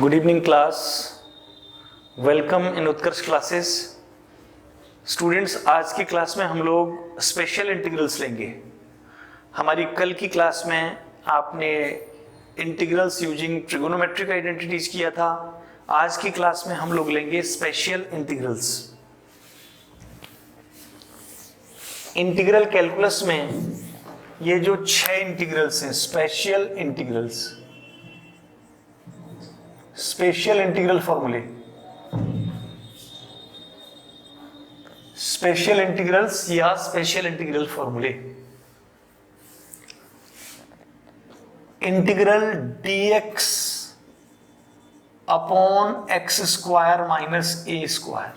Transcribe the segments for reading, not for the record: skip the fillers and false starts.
Good evening class, welcome in Utkarsh classes. Students, आज की class में हम लोग स्पेशल इंटीग्रल्स लेंगे। हमारी कल की क्लास में आपने इंटीग्रल्स यूजिंग ट्रिगोनोमेट्रिक आइडेंटिटीज किया था। आज की क्लास में हम लोग लेंगे स्पेशल इंटीग्रल्स। इंटीग्रल कैलकुलस में ये जो 6 इंटीग्रल्स हैं, स्पेशल इंटीग्रल्स, स्पेशल इंटीग्रल फॉर्मूले, स्पेशल इंटीग्रल्स या स्पेशल इंटीग्रल फॉर्मूले। Integral dx upon x square minus ए स्क्वायर,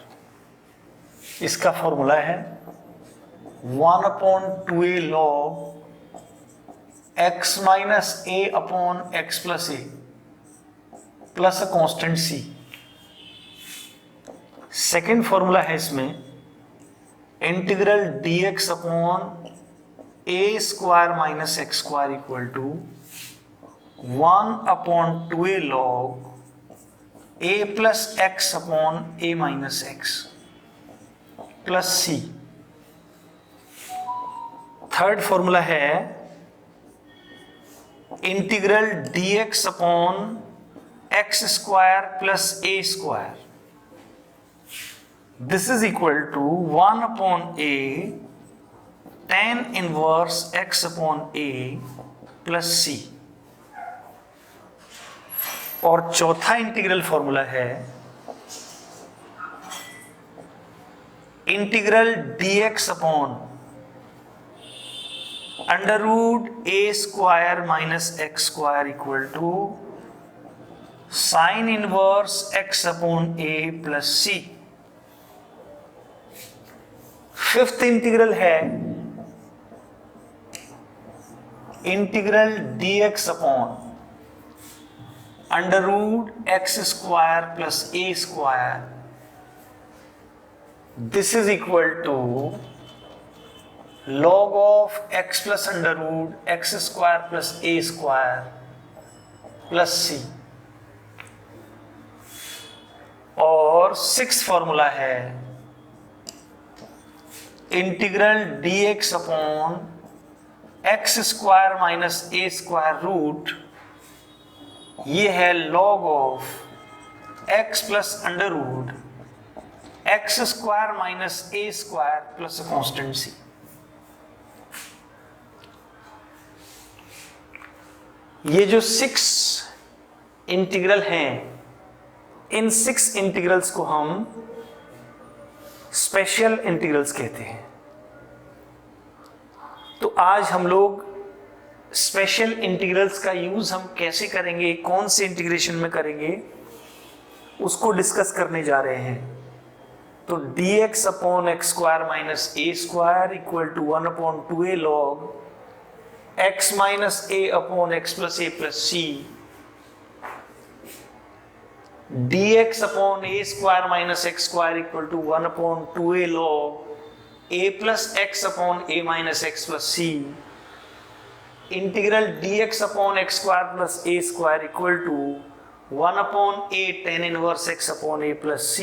इसका फॉर्मूला है 1/2a log x minus a upon x plus A plus constant c। Second formula है इसमें integral dx upon a square minus x square equal to 1/2a log a plus x upon a minus x plus c। Third formula है integral dx upon x square plus a square, this is equal to 1/a tan inverse x upon a plus c। और चौथा integral formula है integral dx upon under root a square minus x square equal to sine inverse x upon a plus c। Fifth integral है integral dx upon under root x square plus a square, this is equal to log of x plus under root x square plus a square plus c। और six formula है integral dx upon x square minus ए square root, ये है log of x plus under root x square minus A square plus constant c। ये जो 6 integral हैं, इन 6 integrals को हम special integrals कहते हैं। तो आज हम लोग स्पेशल इंटीग्रल्स का यूज हम कैसे करेंगे, कौन से इंटीग्रेशन में करेंगे, उसको डिस्कस करने जा रहे हैं। तो dx upon x square minus A square equal to 1/2a log x minus a upon x plus A plus c, dx upon a square minus x square equal to 1/2a log a plus x upon a minus x plus c, integral dx upon x square plus a square equal to 1/a tan inverse x upon a plus c,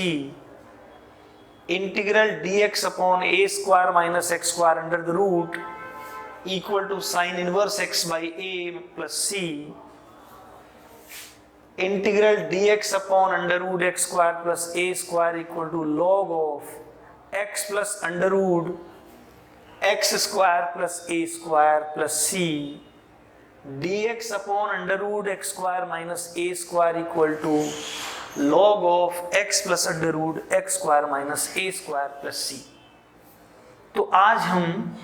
integral dx upon a square minus x square under the root equal to sine inverse x by a plus c, integral dx upon under root x square plus a square equal to log of x plus under root x square plus a square plus c, dx upon under root x square minus a square equal to log of x plus under root x square minus a square plus c। तो आज हम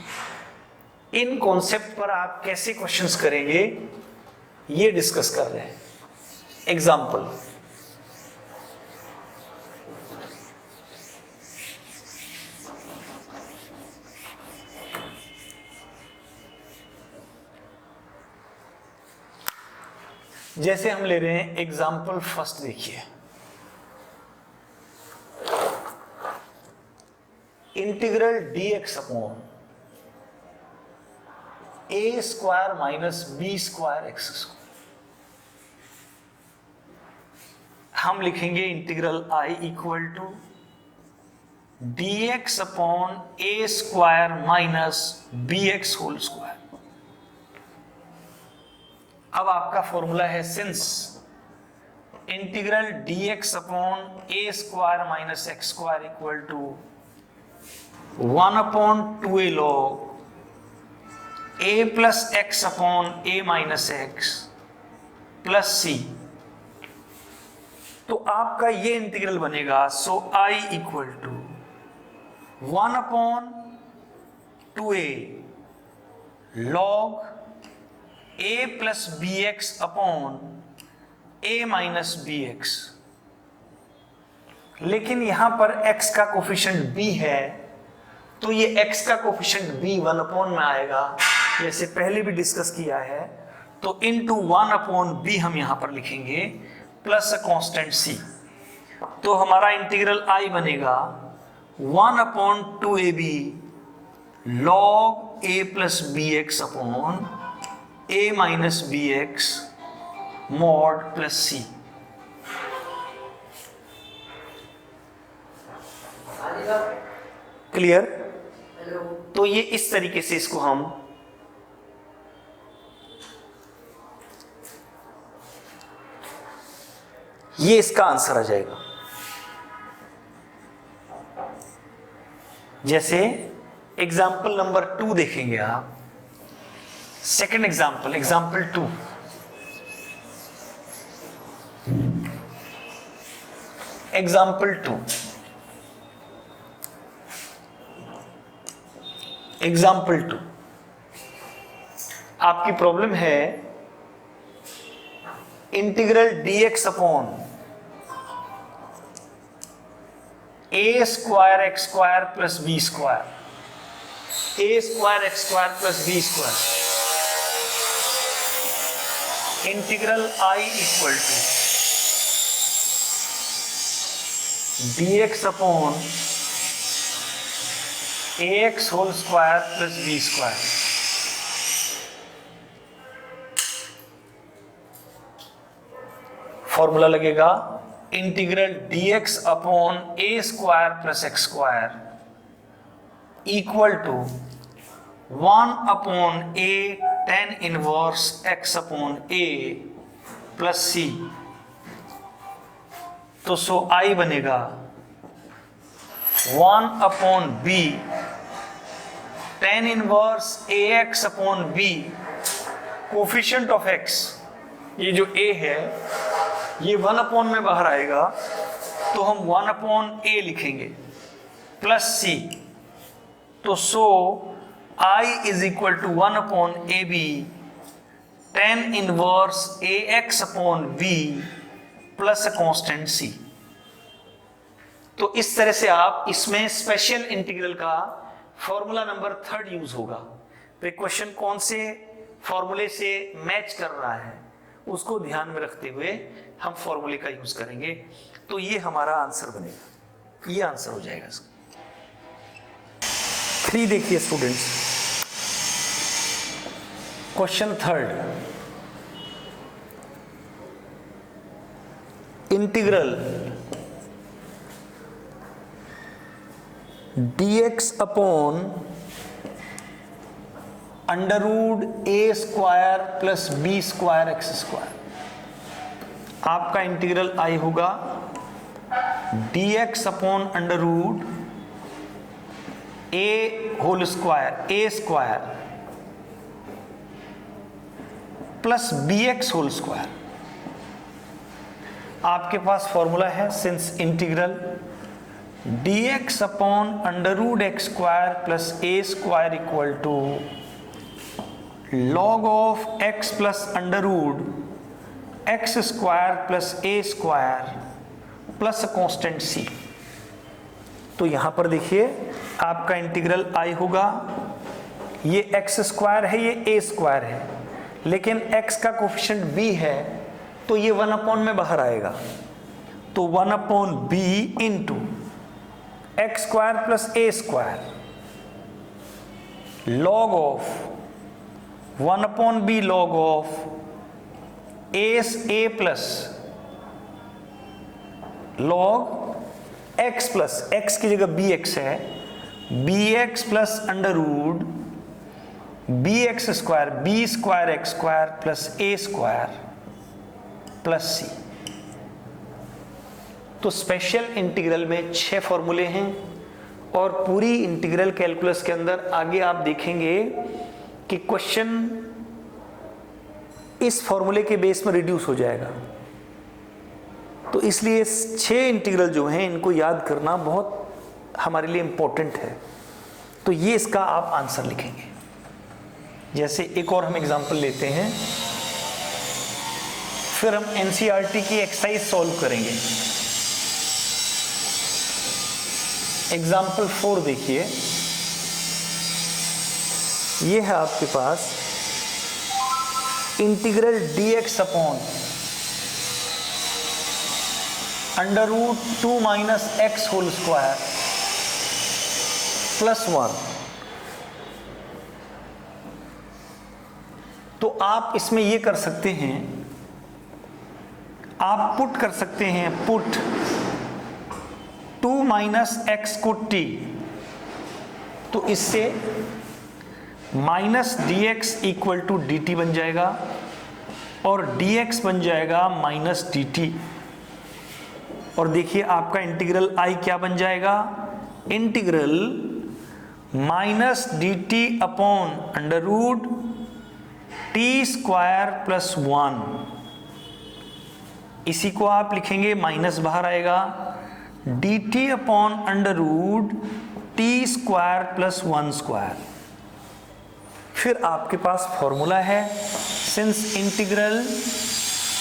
इन concept पर आप कैसे questions करेंगे ये discuss कर रहे हैं। एग्जाम्पल, जैसे हम ले रहे हैं एग्जाम्पल फर्स्ट, देखिए integral dx upon a square minus b square x square, हम लिखेंगे integral I equal to dx upon a square minus B x whole square. अब आपका फॉर्मूला है since integral dx upon a square minus x square equal to 1 upon 2a log a plus x upon a minus x plus c. तो आपका ये integral बनेगा। So I equal to 1 upon 2a log a plus B X upon a minus B X. लेकिन यहां पर x का coefficient b है, तो ये x का कोफिशिएंट b 1 अपॉन में आएगा, जैसे पहले भी डिस्कस किया है। तो इनटू 1 अपॉन b हम यहां पर लिखेंगे प्लस अ कांस्टेंट c। तो हमारा इंटीग्रल I बनेगा 1 upon 2ab log a plus B X upon a minus B X mod plus C. Clear? तो ये इस तरीके से इसको हम ये इसका आंसर आ जाएगा। जैसे एग्जाम्पल नंबर 2 देखेंगे आप, second example, example 2। Example 2, example 2 आपकी प्रॉब्लम है integral dx upon a square x square plus b square, a square x square plus b square, integral I equal to dx upon a x whole square plus b square. Formula लगेगा integral dx upon a square plus x square equal to 1 upon a tan inverse x upon a plus c. तो so I बनेगा 1 upon b tan inverse ax upon b, coefficient of x, ये जो a है ये 1 upon में बाहर आएगा, तो हम 1 अपॉन a लिखेंगे प्लस c। तो so I is equal to 1 upon ab tan inverse ax upon b plus constant c। तो इस तरह से आप इसमें स्पेशल इंटीग्रल का फॉर्मूला नंबर 3 यूज होगा। तो क्वेश्चन कौन से फॉर्मूले से मैच कर रहा है उसको ध्यान में रखते हुए हम फॉर्मूले का यूज करेंगे। तो ये हमारा आंसर बनेगा, ये आंसर हो जाएगा इसका। 3 देखिए students, question 3, integral dx upon under root a square plus b square x square. आपका इंटीग्रल I होगा dx upon under root a whole square, a square plus B x whole square. आपके पास formula है since integral dx upon under root x square plus a square equal to log of x plus under root x square plus a square plus constant c। तो यहां पर देखिए आपका integral I होगा, ये एक्स स्क्वायर है, ये ए square है, लेकिन x का कोफिशिएंट b है, तो ये 1 अपॉन में बाहर आएगा। तो 1 upon b into x square plus a square log of 1 upon b log of a plus log x plus, एक्स की जगह बी एक्स है, b x plus under root b x square, b square x square plus a square plus c. तो special integral में 6 फॉर्मूले हैं और पूरी इंटीग्रल कैलकुलस के अंदर आगे आप देखेंगे कि क्वेश्चन इस फॉर्मूले के बेस में रिड्यूस हो जाएगा। तो इसलिए 6 इंटीग्रल जो हैं इनको याद करना बहुत हमारे लिए इंपॉर्टेंट है। तो ये इसका आप आंसर लिखेंगे। जैसे एक और हम एग्जांपल लेते हैं, फिर हम एनसीईआरटी की एक्सरसाइज सॉल्व करेंगे। एग्जांपल 4 देखिए, ये है आपके पास integral dx upon under root 2 minus x whole square plus 1। तो आप इसमें ये कर सकते हैं, आप पुट कर सकते हैं, पुट 2 माइनस एक्स को t, तो इससे minus d x equal to d t बन जाएगा और dx बन जाएगा माइनस डी टी। और देखिए आपका इंटीग्रल I क्या बन जाएगा, integral minus d t upon under root t square plus 1। इसी को आप लिखेंगे, माइनस बाहर आएगा, d t upon under root t square plus 1 square. फिर आपके पास फॉर्मूला है, since integral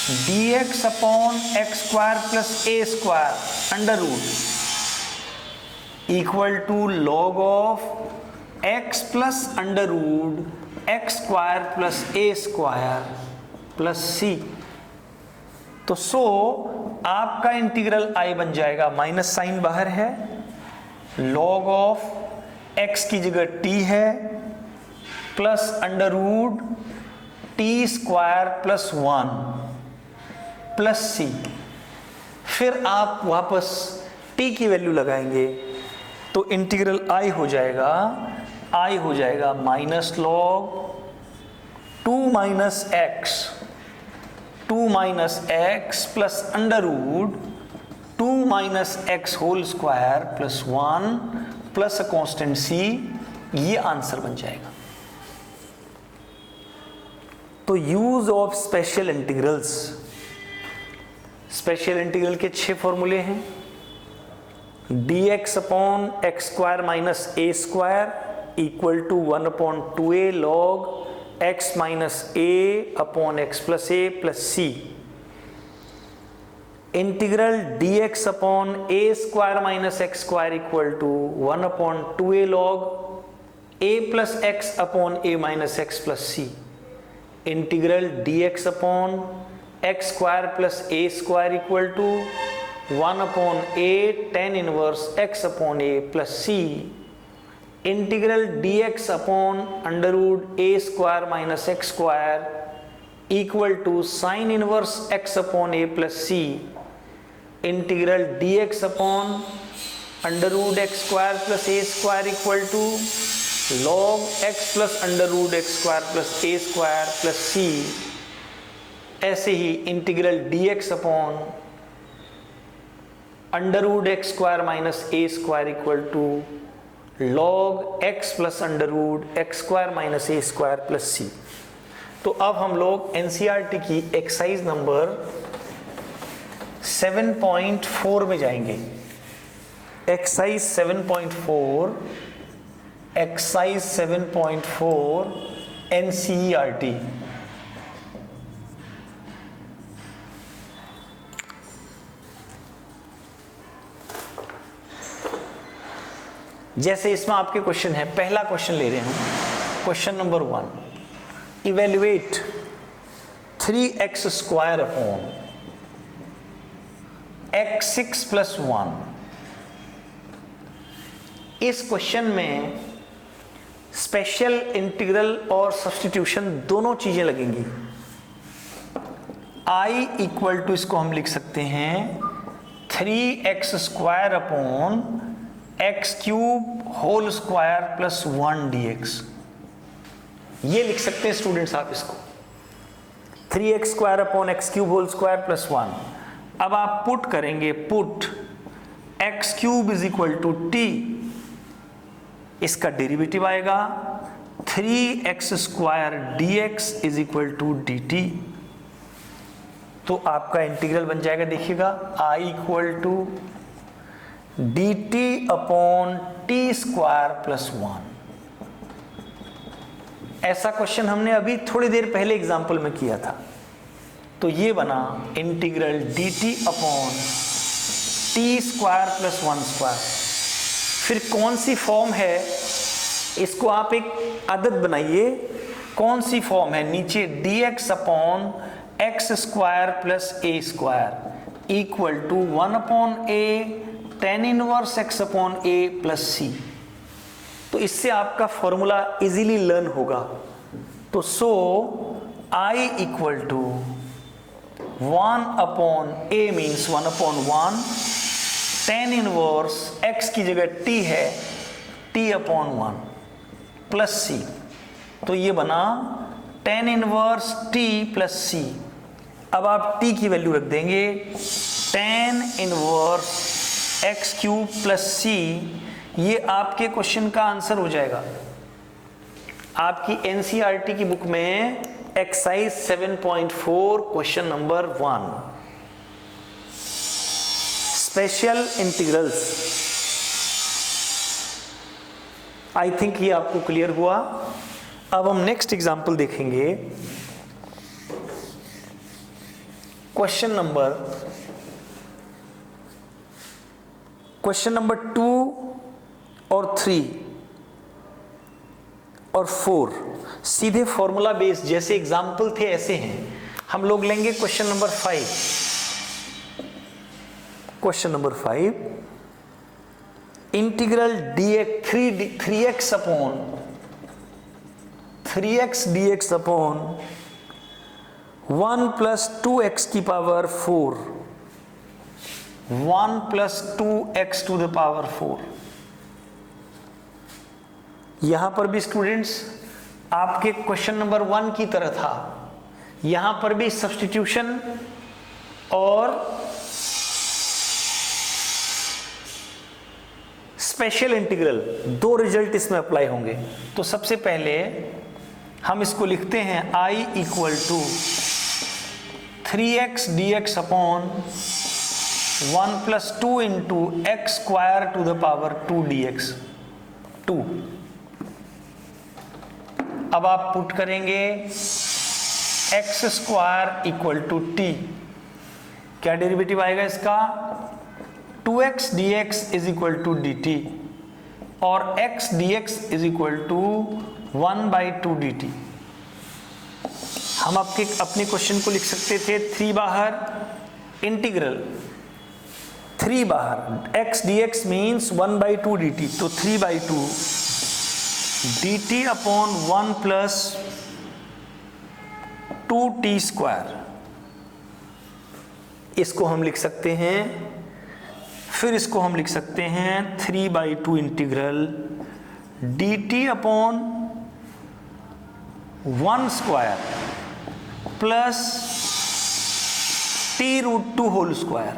dx upon x square plus a square under root equal to log of x plus under root x square plus a square plus c. तो so आपका integral I बन जाएगा, minus sign बाहर है, log of x की जगह t है plus under root t square plus 1 plus c. फिर आप वापस t की वैल्यू लगाएंगे तो इंटीग्रल I हो जाएगा minus log 2 minus x plus under root 2 minus x whole square plus 1 प्लस अ कांस्टेंट c। ये आंसर बन जाएगा। तो use of special integrals, special integral के 6 फॉर्मूले हैं, dx upon x square minus A square equal to 1 upon 2a log x minus a upon x plus A plus c. Integral dx upon a square minus x square equal to 1 upon 2a log a plus x upon a minus x plus c. Integral dx upon x square plus a square equal to 1 upon a tan inverse x upon a plus c. Integral dx upon under root a square minus x square equal to sine inverse x upon a plus c. Integral dx upon under root x square plus a square equal to log x plus under root x square plus a square plus c. ऐसे ही integral dx upon under root x square minus A square equal to log x plus under root x square minus A square plus c. तो अब हम लोग NCERT की exercise number 7.4 में जाएंगे। Exercise 7.4, exercise 7.4 NCERT. जैसे इसमें आपके क्वेश्चन है, पहला क्वेश्चन ले रहे हैं, question number 1, evaluate 3x square upon x6 plus 1। इस क्वेश्चन में स्पेशल इंटीग्रल और सब्स्टिट्यूशन दोनों चीजें लगेंगी। I इक्वल टू, इसको हम लिख सकते हैं 3x square upon x cube whole square plus 1 dx। ये लिख सकते हैं स्टूडेंट्स आप इसको, 3x square upon x cube whole square plus 1। अब आप पुट करेंगे, put x cube is equal to t, इसका डेरिवेटिव आएगा 3x square dx is equal to dt। तो आपका इंटीग्रल बन जाएगा, देखिएगा I equal to dt upon t square plus 1। ऐसा क्वेश्चन हमने अभी थोड़ी देर पहले एग्जाम्पल में किया था। तो ये बना integral dt upon t square plus 1 square. फिर कौन सी फॉर्म है, इसको आप एक आदत बनाइए, कौन सी फॉर्म है, नीचे dx upon x square plus a square equal to 1 upon a tan inverse x upon a plus c. तो इससे आपका फॉर्मूला इजीली लर्न होगा। तो so I equal to 1 upon a means 1 upon 1, tan inverse x की जगह t है, t upon 1 plus c. तो ये बना tan inverse t plus c. अब आप t की वैल्यू रख देंगे, tan inverse x cube plus c. ये आपके क्वेश्चन का आंसर हो जाएगा। आपकी एनसीईआरटी की बुक में exercise 7.4 question number 1, special integrals. I think ये आपको क्लियर हुआ। अब हम नेक्स्ट एग्जांपल देखेंगे, क्वेश्चन नंबर 2 और 3 और 4 सीधे फॉर्मूला बेस्ड जैसे एग्जाम्पल थे ऐसे हैं। हम लोग लेंगे question number 5। Question number 5, integral dx 3x upon 3x dx upon 1 plus 2x की power 4, 1 plus 2x to the power 4। यहां पर भी स्टूडेंट्स आपके क्वेश्चन नंबर 1 की तरह था, यहां पर भी सब्स्टिट्यूशन और स्पेशल इंटीग्रल दो रिजल्ट इसमें अप्लाई होंगे। तो सबसे पहले हम इसको लिखते हैं I equal to 3x dx upon 1 plus 2 into x square to the power 2 dx 2। अब आप पुट करेंगे x square equal to t, क्या डेरिवेटिव आएगा इसका, 2x dx is equal to dt और x dx is equal to 1/2 dt। हम अपने question को लिख सकते थे 3 बाहर इंटीग्रल 3 बाहर x dx मीन्स 1/2 dt, तो 3/2 dt upon 1 plus 2t square, इसको हम लिख सकते हैं। फिर इसको हम लिख सकते हैं 3/2 integral dt upon 1 square plus t√2 whole square.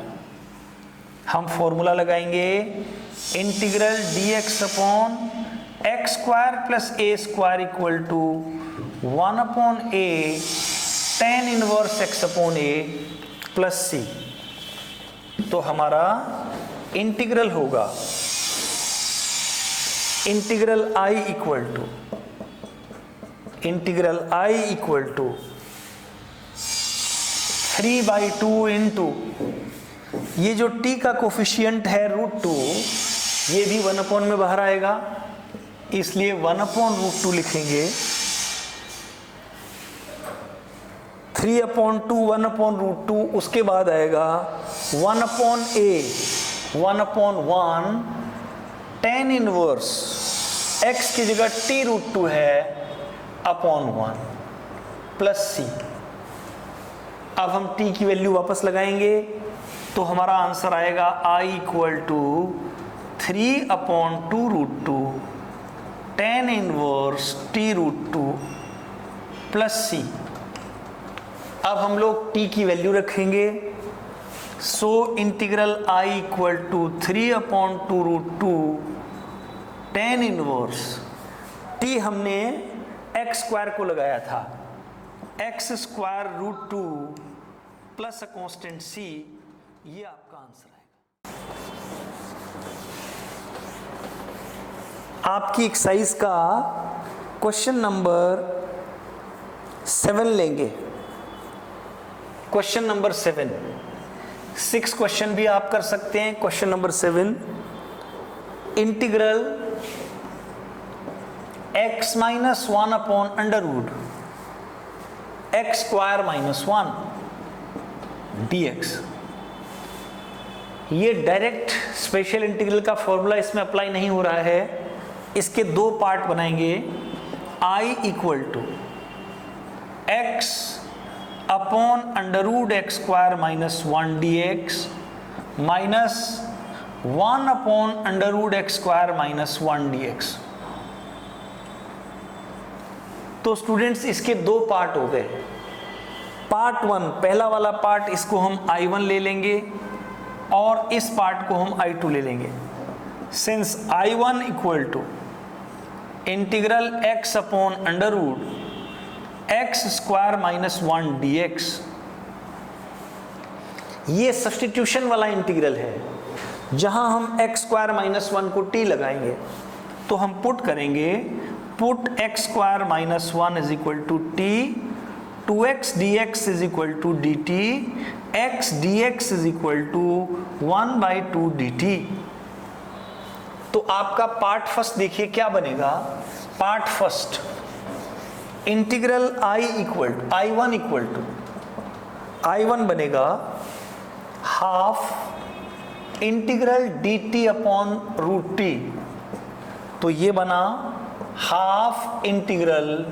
हम फॉर्मूला लगाएंगे integral dx upon x square plus a square equal to 1 upon a tan inverse x upon a plus c. तो हमारा इंटीग्रल होगा integral I equal to 3/2 into ये जो t का coefficient है √2, ये भी 1 अपॉन में बाहर आएगा, इसलिए 1 अपॉन √2 लिखेंगे। 3/2 1 अपॉन √2, उसके बाद आएगा 1 upon a 1 upon 1 tan inverse x की जगह t√2 है अपॉन 1 प्लस c। अब हम t की वैल्यू वापस लगाएंगे, तो हमारा आंसर आएगा I equal to 3/2√2 tan inverse T√2 प्लस C। अब हम लोग T की वैल्यू रखेंगे, so integral I equal to 3/2√2 tan inverse T हमने x स्क्वायर को लगाया था, x² √2 plus a constant C, ये आपका आंसर आएगा। आपकी एक्सरसाइज का क्वेश्चन नंबर 7 लेंगे। क्वेश्चन नंबर 7, 6 क्वेश्चन भी आप कर सकते हैं। Question number 7, integral x minus 1/√x² - 1 dx। ये डायरेक्ट स्पेशल इंटीग्रल का फॉर्मूला इसमें अप्लाई नहीं हो रहा है, इसके दो पार्ट बनाएंगे। I equal to x upon √x² - 1 dx minus 1 upon √x² - 1 dx। तो स्टूडेंट्स इसके दो पार्ट हो गए। पार्ट 1, पहला वाला पार्ट, इसको हम I1 ले लेंगे और इस पार्ट को हम I2 ले लेंगे। Since I1 equal to integral x upon √x² - 1 dx, ये सब्स्टिट्यूशन वाला इंटीग्रल है जहां हम x² - 1 को t लगाएंगे। तो हम पुट करेंगे, put x² - 1 is equal to t, 2x dx is equal to dt, x dx is equal to 1/2 dt। तो आपका पार्ट फर्स्ट देखिए क्या बनेगा। Part first, integral I1 equal to I1 बनेगा half integral dt upon √t। तो ये बना half integral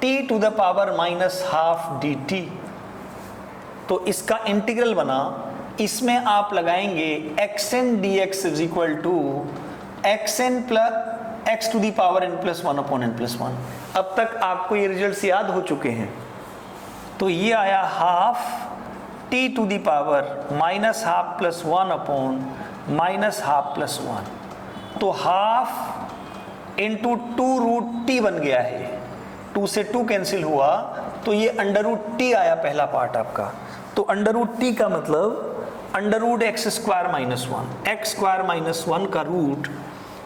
t to the power -½ dt। तो इसका इंटीग्रल बना, इसमें आप लगाएंगे xn dx is equal to xn plus x to the power n+1 upon n+1। अब तक आपको ये रिजल्ट्स याद हो चुके हैं। तो ये आया half t to the power -½ + 1 upon -½ + 1। तो हाफ इंटू 2√t बन गया है। 2 से 2 कैंसिल हुआ तो ये √t आया पहला पार्ट आपका। तो √t का मतलब √x² - 1, x² - 1 का रूट,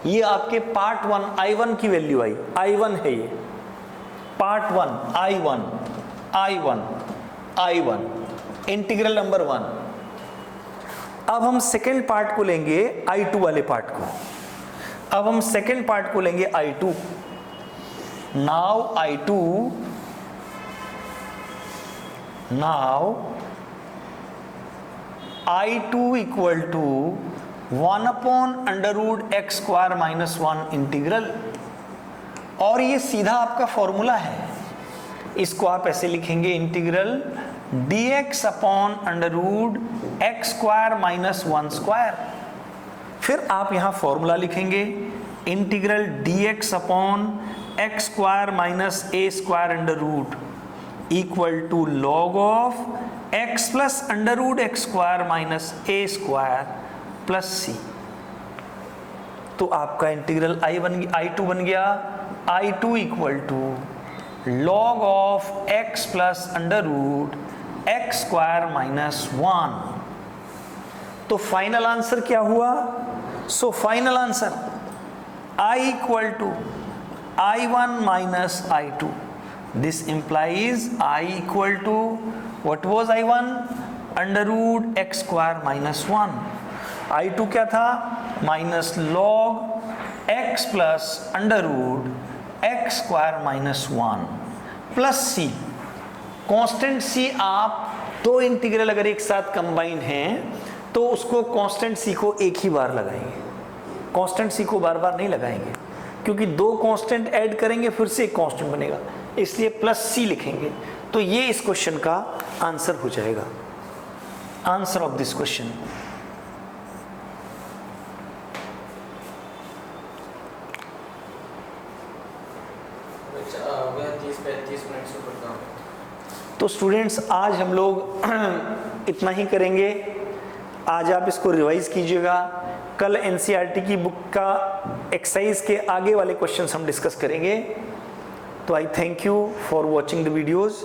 ये आपके पार्ट 1 I1 की वैल्यू आई। I1 है ये पार्ट 1 I1 इंटीग्रल नंबर 1। अब हम सेकेंड पार्ट को लेंगे, I2 वाले पार्ट को। अब हम सेकेंड पार्ट को लेंगे I2। Now I2 equal to 1 upon √x² - 1 integral, और ये सीधा आपका फॉर्मूला है। इसको आप ऐसे लिखेंगे, इंटीग्रल dx अपॉन √x² - 1²। फिर आप यहां फॉर्मूला लिखेंगे, integral dx upon x² - a² equal to log of x plus √x² - a² plus c। तो आपका इंटीग्रल I2 बन गया, I2 equal to log of x plus √x² - 1। तो फाइनल आंसर क्या हुआ? So final answer I equal to I1 minus I2. This implies I equal to, what was I1? √x² - 1. I2 क्या था? Minus log x plus √x² - 1 plus c। Constant c, आप दो integral अगर एक साथ combine हैं तो उसको कांस्टेंट c को एक ही बार लगाएंगे, कांस्टेंट c को बार बार नहीं लगाएंगे, क्योंकि दो कांस्टेंट ऐड करेंगे फिर से एक कांस्टेंट बनेगा, इसलिए प्लस c लिखेंगे। तो ये इस क्वेश्चन का आंसर हो जाएगा। Answer of this question. तो स्टूडेंट्स आज हम लोग इतना ही करेंगे। आज आप इसको रिवाइज कीजिएगा। कल एनसीईआरटी की बुक का एक्सरसाइज के आगे वाले क्वेश्चंस हम डिस्कस करेंगे। तो आई thank you for watching the videos.